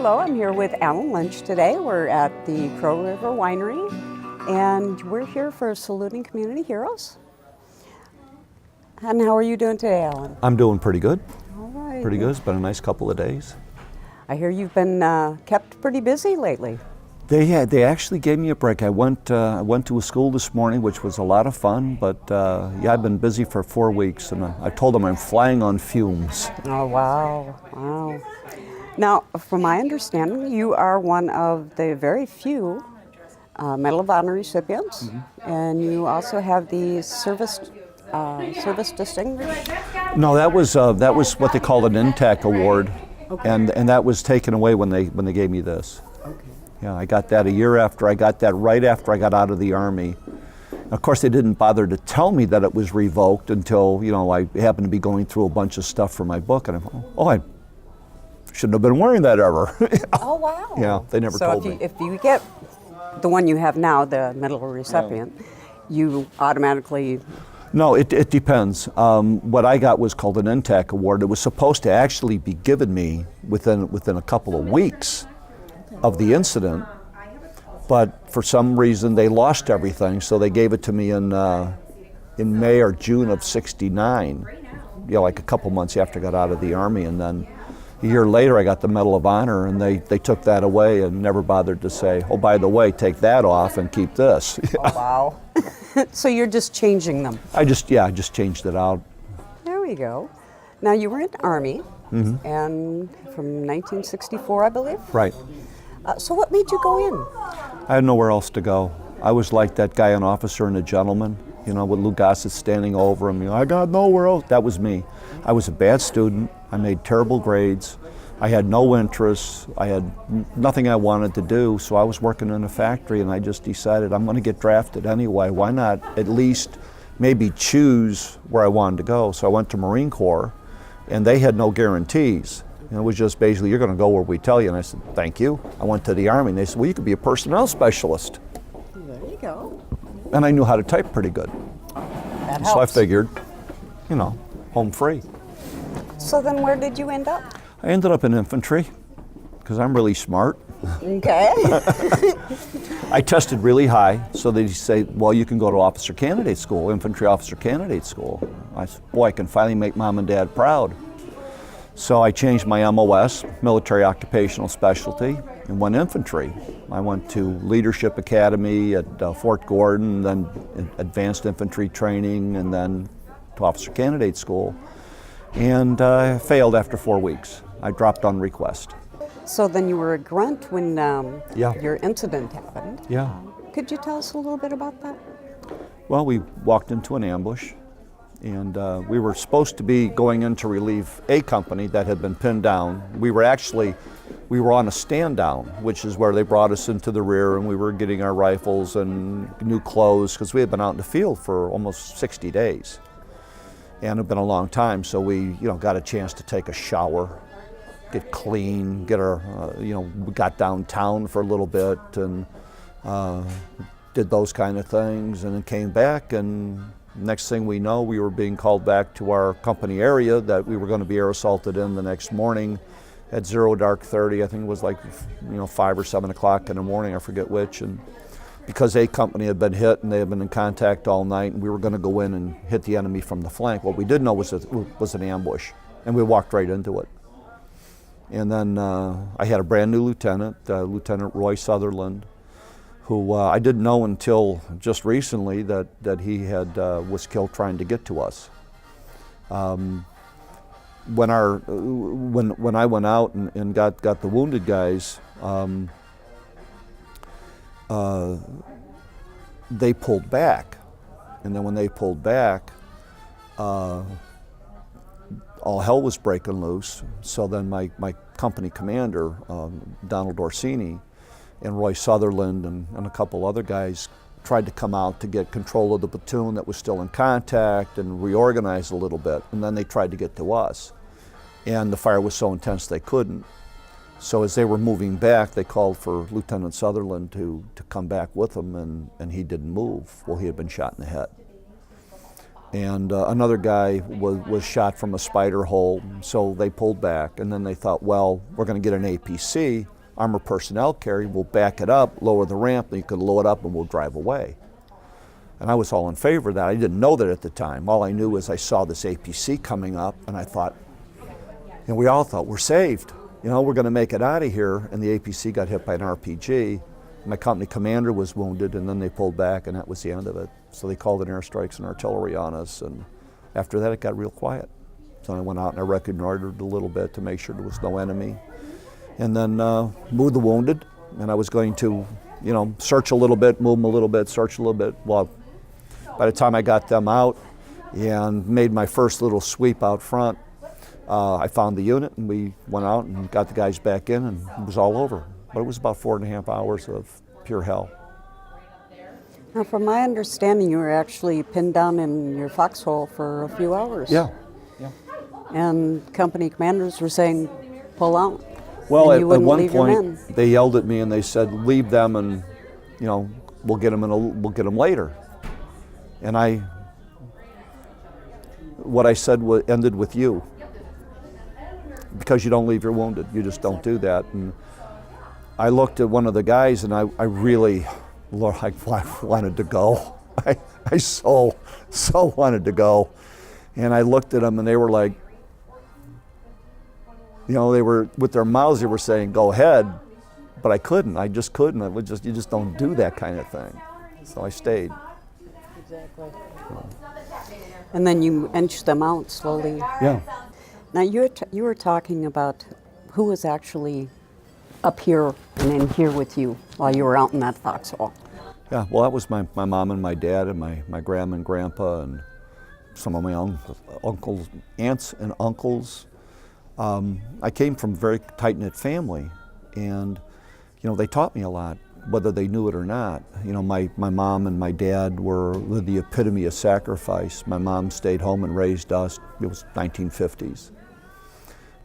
Hello, I'm here with Allen Lynch today. We're at the Crow River Winery, and we're here for Saluting Community Heroes. And how are you doing today, Allen? I'm doing pretty good. All right. Pretty good. It's been a nice couple of days. I hear you've been kept pretty busy lately. They actually gave me a break. I went to a school this morning, which was a lot of fun, but yeah, I've been busy for 4 weeks, and I told them I'm flying on fumes. Oh, wow. Now, from my understanding, you are one of the very few Medal of Honor recipients, and you also have the service distinguished. No, that was what they called an NTAC award, okay. and that was taken away when they gave me this. Okay. Yeah, I got that a year after. I got that right after I got out of the Army. Of course, they didn't bother to tell me that it was revoked until, I happened to be going through a bunch of stuff for my book, and I thought, I shouldn't have been wearing that ever. Oh, wow. Yeah, they never told me. So if you get the one you have now, the medal recipient, you automatically... No, it depends. What I got was called an NTAC award. It was supposed to actually be given me within a couple of weeks of the incident, but for some reason they lost everything, so they gave it to me in May or June of '69, like a couple months after I got out of the Army, and then a year later I got the Medal of Honor, and they took that away and never bothered to say, oh, by the way, take that off and keep this. Oh, wow. So you're just changing them? I just changed it out. There we go. Now you were in the Army, and from 1964, I believe? Right. So what made you go in? I had nowhere else to go. I was like that guy, an officer and a gentleman, with Lou Gossett standing over him. I got nowhere else. That was me. I was a bad student. I made terrible grades. I had no interests. I had nothing I wanted to do, so I was working in a factory, and I just decided I'm going to get drafted anyway. Why not at least maybe choose where I wanted to go? So I went to Marine Corps, and they had no guarantees. It was just basically, you're going to go where we tell you. And I said, thank you. I went to the Army, and they said, well, you could be a personnel specialist. There you go. And I knew how to type pretty good. That helps. So I figured, home free. So then where did you end up? I ended up in infantry, because I'm really smart. Okay. I tested really high, so they say, well, you can go to officer candidate school, infantry officer candidate school. I said, boy, I can finally make mom and dad proud. So I changed my MOS, military occupational specialty, and went infantry. I went to Leadership Academy at Fort Gordon, then advanced infantry training, and then to officer candidate school. And I failed after 4 weeks. I dropped on request. So then you were a grunt when Yeah. your incident happened. Yeah. Could you tell us a little bit about that? Well, we walked into an ambush, and we were supposed to be going in to relieve a company that had been pinned down. We were on a stand down, which is where they brought us into the rear, and we were getting our rifles and new clothes, because we had been out in the field for almost 60 days. And it had been a long time, so we got a chance to take a shower, get clean, get our, we got downtown for a little bit and did those kind of things, and then came back, and next thing we know, we were being called back to our company area that we were going to be air assaulted in the next morning at 0:30. I think it was like 5 or 7 o'clock in the morning, I forget which, and because a company had been hit and they had been in contact all night, and we were going to go in and hit the enemy from the flank. What we didn't know was it was an ambush, and we walked right into it. And then I had a brand new lieutenant, Lieutenant Roy Sutherland, who I didn't know until just recently that he had was killed trying to get to us. When I went out and got the wounded guys, they pulled back, and then when they pulled back, all hell was breaking loose. So then my company commander, Donald Orsini, and Roy Sutherland and a couple other guys tried to come out to get control of the platoon that was still in contact and reorganize a little bit, and then they tried to get to us. And the fire was so intense they couldn't. So as they were moving back, they called for Lieutenant Sutherland to come back with them, and he didn't move. Well, he had been shot in the head. and another guy was shot from a spider hole, so they pulled back, and then they thought, well, we're going to get an APC, armored personnel carrier, we'll back it up, lower the ramp, and you could load up and we'll drive away. And I was all in favor of that. I didn't know that at the time. All I knew was I saw this APC coming up, and I thought, and we all thought, we're saved. You know, we're going to make it out of here. And the APC got hit by an RPG. My company commander was wounded, and then they pulled back, and that was the end of it. So they called in airstrikes and artillery on us, and after that it got real quiet. So I went out and I reconnoitered a little bit to make sure there was no enemy, and then moved the wounded, and I was going to, you know, search a little bit, move them a little bit, search a little bit. Well, by the time I got them out and made my first little sweep out front, I found the unit, and we went out and got the guys back in, and it was all over. But it was about 4.5 hours of pure hell. Now, from my understanding, you were actually pinned down in your foxhole for a few hours. Yeah. And company commanders were saying, pull out. Well, and you at wouldn't one leave your point, men. they yelled at me and they said, leave them, and, you know, we'll get them later. And what I said ended with you. Because you don't leave your wounded, you just don't do that. And I looked at one of the guys, and I really, Lord, I wanted to go. I so wanted to go. And I looked at them, and they were like, you know, they were, with their mouths, they were saying, go ahead, but I couldn't. I just couldn't. You just don't do that kind of thing. So I stayed. Exactly. And then you inched them out slowly. Yeah. Now, you were talking about who was actually up here and in here with you while you were out in that foxhole. Yeah, well, that was my mom and my dad and my grandma and grandpa and some of my uncles, aunts and uncles. I came from a very tight-knit family, and, you know, they taught me a lot, whether they knew it or not. You know, my mom and my dad were the epitome of sacrifice. My mom stayed home and raised us. It was 1950s.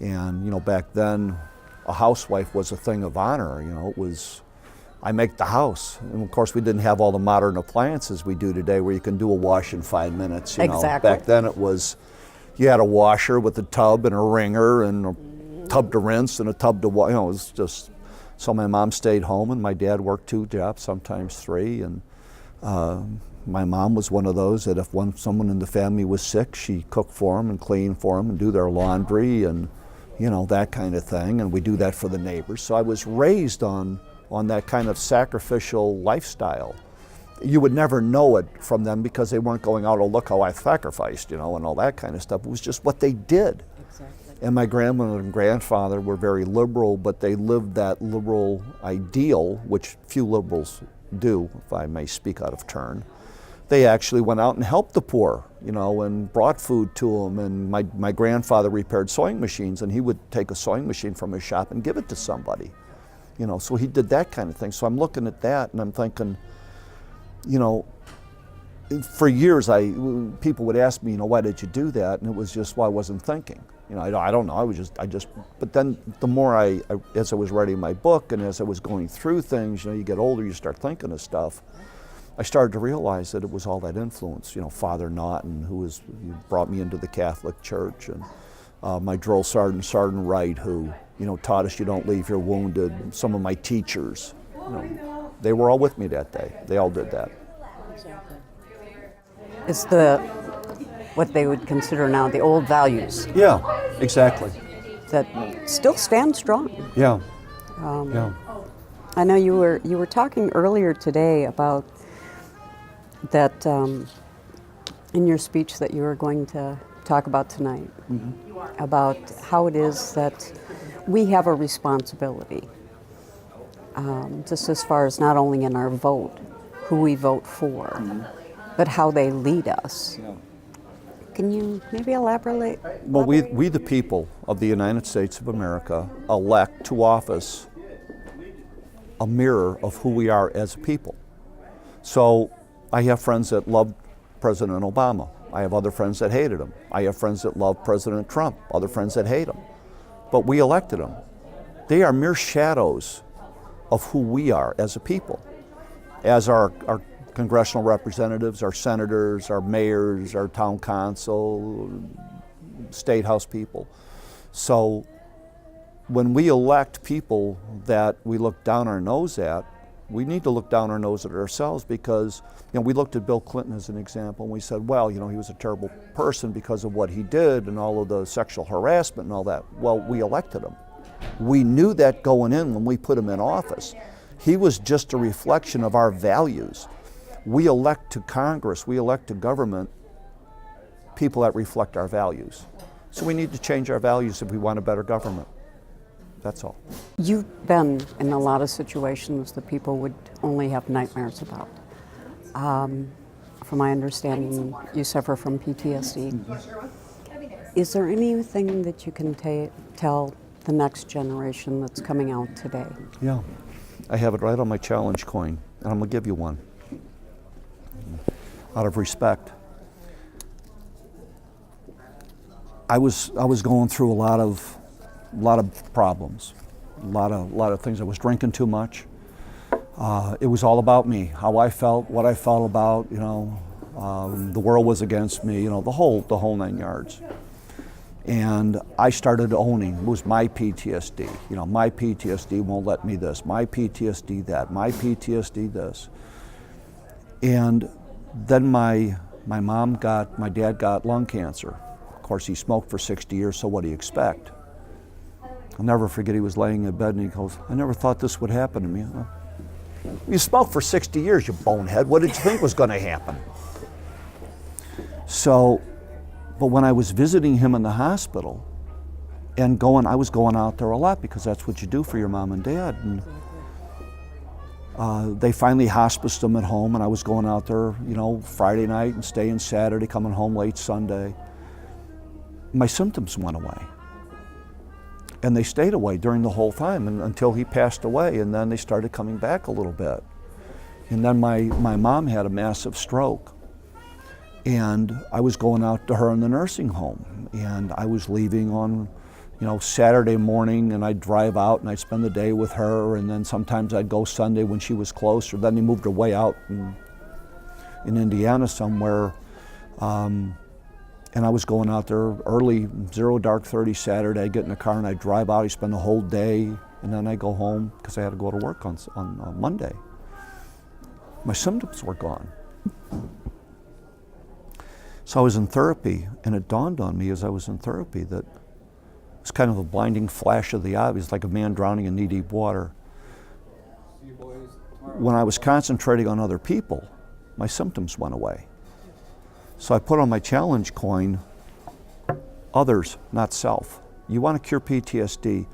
And, you know, back then, a housewife was a thing of honor. You know, it was, I make the house. And of course, we didn't have all the modern appliances we do today where you can do a wash in 5 minutes. You know. Exactly. Back then it was, you had a washer with a tub and a wringer and a tub to rinse and a tub to wash. You know, it was just, so my mom stayed home and my dad worked 2 jobs, sometimes 3. And my mom was one of those that if someone in the family was sick, she cooked for them and cleaned for them and do their laundry and, you know, that kind of thing. And we do that for the neighbors. So I was raised on that kind of sacrificial lifestyle. You would never know it from them because they weren't going out, oh, look how I sacrificed, you know, and all that kind of stuff. It was just what they did. Exactly. And my grandmother and grandfather were very liberal, but they lived that liberal ideal, which few liberals do, if I may speak out of turn. They actually went out and helped the poor, you know, and brought food to them. And my grandfather repaired sewing machines, and he would take a sewing machine from his shop and give it to somebody, you know. So he did that kind of thing. So I'm looking at that, and I'm thinking, you know, for years people would ask me, you know, why did you do that? And it was just, well, I wasn't thinking. You know, I don't know. I just. But then the more as I was writing my book and as I was going through things, you know, you get older, you start thinking of stuff. I started to realize that it was all that influence. You know, Father Naughton, who brought me into the Catholic Church, and my drill sergeant, Sergeant Wright, who, you know, taught us you don't leave your wounded. Some of my teachers, you know, they were all with me that day. They all did that. Exactly. It's what they would consider now the old values. Yeah, exactly. That still stand strong. Yeah. Yeah. I know you were talking earlier today about that in your speech that you were going to talk about tonight, about how it is that we have a responsibility, just as far as not only in our vote, who we vote for, but how they lead us. Yeah. Can you maybe elaborate? Well, we the people of the United States of America elect to office a mirror of who we are as a people. So I have friends that loved President Obama. I have other friends that hated him. I have friends that love President Trump, other friends that hate him. But we elected them. They are mere shadows of who we are as a people. As our congressional representatives, our senators, our mayors, our town council, state house people. So when we elect people that we look down our nose at, we need to look down our nose at ourselves, because we looked at Bill Clinton as an example and we said, well, he was a terrible person because of what he did and all of the sexual harassment and all that. Well, we elected him. We knew that going in when we put him in office. He was just a reflection of our values. We elect to Congress, we elect to government people that reflect our values. So we need to change our values if we want a better government. That's all. You've been in a lot of situations that people would only have nightmares about. From my understanding, you suffer from PTSD. Is there anything that you can tell the next generation that's coming out today? Yeah, I have it right on my challenge coin, and I'm gonna give you one, out of respect. I was going through a lot of problems, a lot of things. I was drinking too much. It was all about me, how I felt, what I felt about, the world was against me, the whole 9 yards. And I started owning, it was my PTSD, my PTSD won't let me this, my PTSD that, my PTSD this. And then my dad got lung cancer. Of course, he smoked for 60 years, so what do you expect? I'll never forget, he was laying in bed and he goes, I never thought this would happen to me. You smoked for 60 years, you bonehead. What did you think was going to happen? So, but when I was visiting him in the hospital and I was going out there a lot because that's what you do for your mom and dad. And they finally hospiced him at home, and I was going out there, Friday night and staying Saturday, coming home late Sunday. My symptoms went away. And they stayed away during the whole time until he passed away, and then they started coming back a little bit. And then my mom had a massive stroke, and I was going out to her in the nursing home, and I was leaving on Saturday morning, and I'd drive out and I'd spend the day with her, and then sometimes I'd go Sunday when she was closer. Then they moved her way out in Indiana somewhere. And I was going out there early, 0-30 Saturday. I'd get in the car and I'd drive out. I'd spend the whole day, and then I'd go home because I had to go to work on Monday. My symptoms were gone. So I was in therapy, and it dawned on me as I was in therapy that it's kind of a blinding flash of the obvious, like a man drowning in knee-deep water. When I was concentrating on other people, my symptoms went away. So I put on my challenge coin, others, not self. You want to cure PTSD,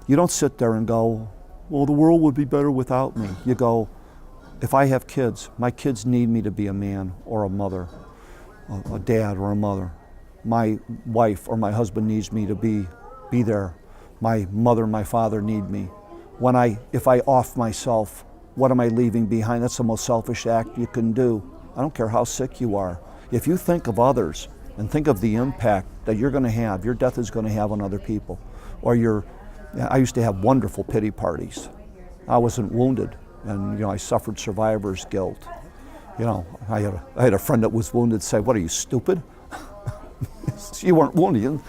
you don't sit there and go, well, the world would be better without me. You go, if I have kids, my kids need me to be a man or a mother, a dad or a mother. My wife or my husband needs me to be there. My mother and my father need me. If I off myself, what am I leaving behind? That's the most selfish act you can do. I don't care how sick you are. If you think of others and think of the impact that you're going to have, your death is going to have on other people, I used to have wonderful pity parties. I wasn't wounded, and I suffered survivor's guilt. I had a friend that was wounded say, "What are you, stupid? You weren't wounded.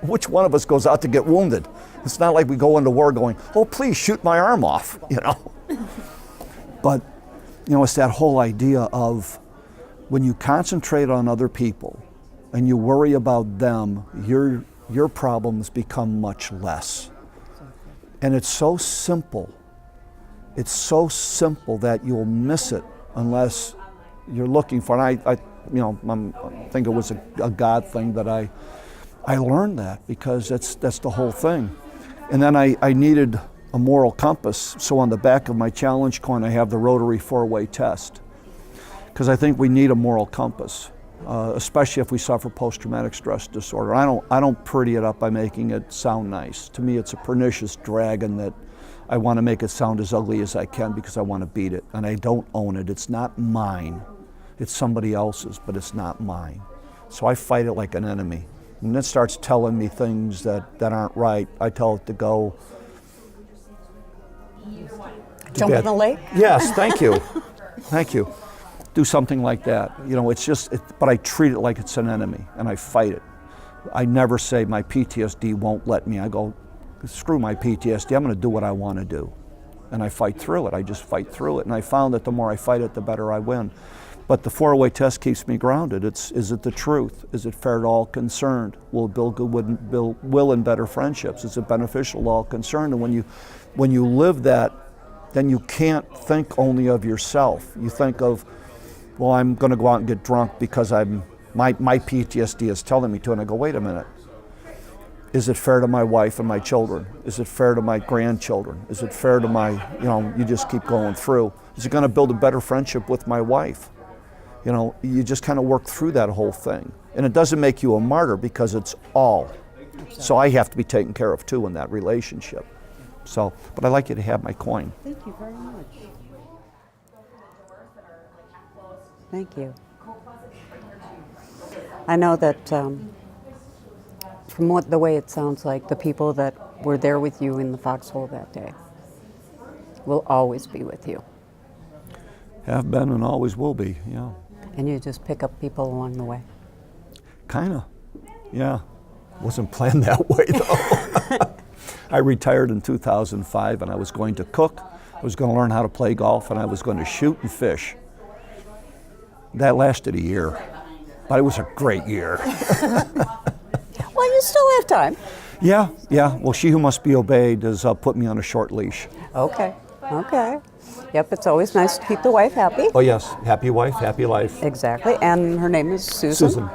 Which one of us goes out to get wounded? It's not like we go into war going, oh, please shoot my arm off, But, it's that whole idea of when you concentrate on other people and you worry about them, your problems become much less. And it's so simple. It's so simple that you'll miss it unless you're looking for it. I think it was a God thing that I learned that, because that's the whole thing. And then I needed a moral compass. So on the back of my challenge coin, I have the rotary 4-way test, because I think we need a moral compass, especially if we suffer post-traumatic stress disorder. I don't pretty it up by making it sound nice. To me, it's a pernicious dragon that I want to make it sound as ugly as I can because I want to beat it, and I don't own it. It's not mine. It's somebody else's, but it's not mine. So I fight it like an enemy. And it starts telling me things that aren't right. I tell it to go. Jump in the lake? Yes, thank you. Thank you. do something like that. You know, it's just, but I treat it like it's an enemy, and I fight it. I never say my PTSD won't let me. I go, screw my PTSD, I'm going to do what I want to do. And I fight through it. I just fight through it. And I found that the more I fight it, the better I win. But the 4-way test keeps me grounded. Is it the truth? Is it fair to all concerned? Will it build good will and better friendships? Is it beneficial to all concerned? And when you live that, then you can't think only of yourself. You think of, well, I'm going to go out and get drunk because my PTSD is telling me to. And I go, wait a minute. Is it fair to my wife and my children? Is it fair to my grandchildren? Is it fair to my, you just keep going through. Is it going to build a better friendship with my wife? You just kind of work through that whole thing. And it doesn't make you a martyr because it's all. So I have to be taken care of too in that relationship. So, but I'd like you to have my coin. Thank you very much. Thank you. I know that from the way it sounds like, the people that were there with you in the foxhole that day will always be with you. Have been and always will be, yeah. And you just pick up people along the way. Kinda, yeah. Wasn't planned that way though. I retired in 2005 and I was going to cook, I was going to learn how to play golf, and I was going to shoot and fish. That lasted a year, but it was a great year. Well, you still have time. Yeah. Well, she who must be obeyed has put me on a short leash. Okay. Yep, it's always nice to keep the wife happy. Oh yes, happy wife, happy life. Exactly, and her name is Susan. Susan.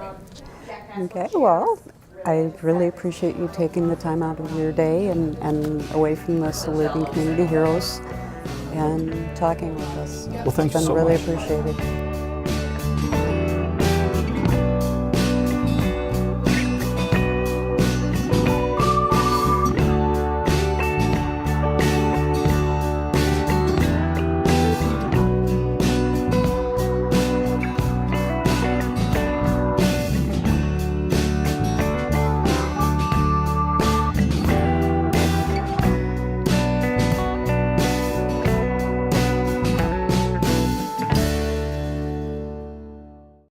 Okay, well, I really appreciate you taking the time out of your day and away from the Saluting Community Heroes and talking with us. Well, thank you It's so been really much. appreciated.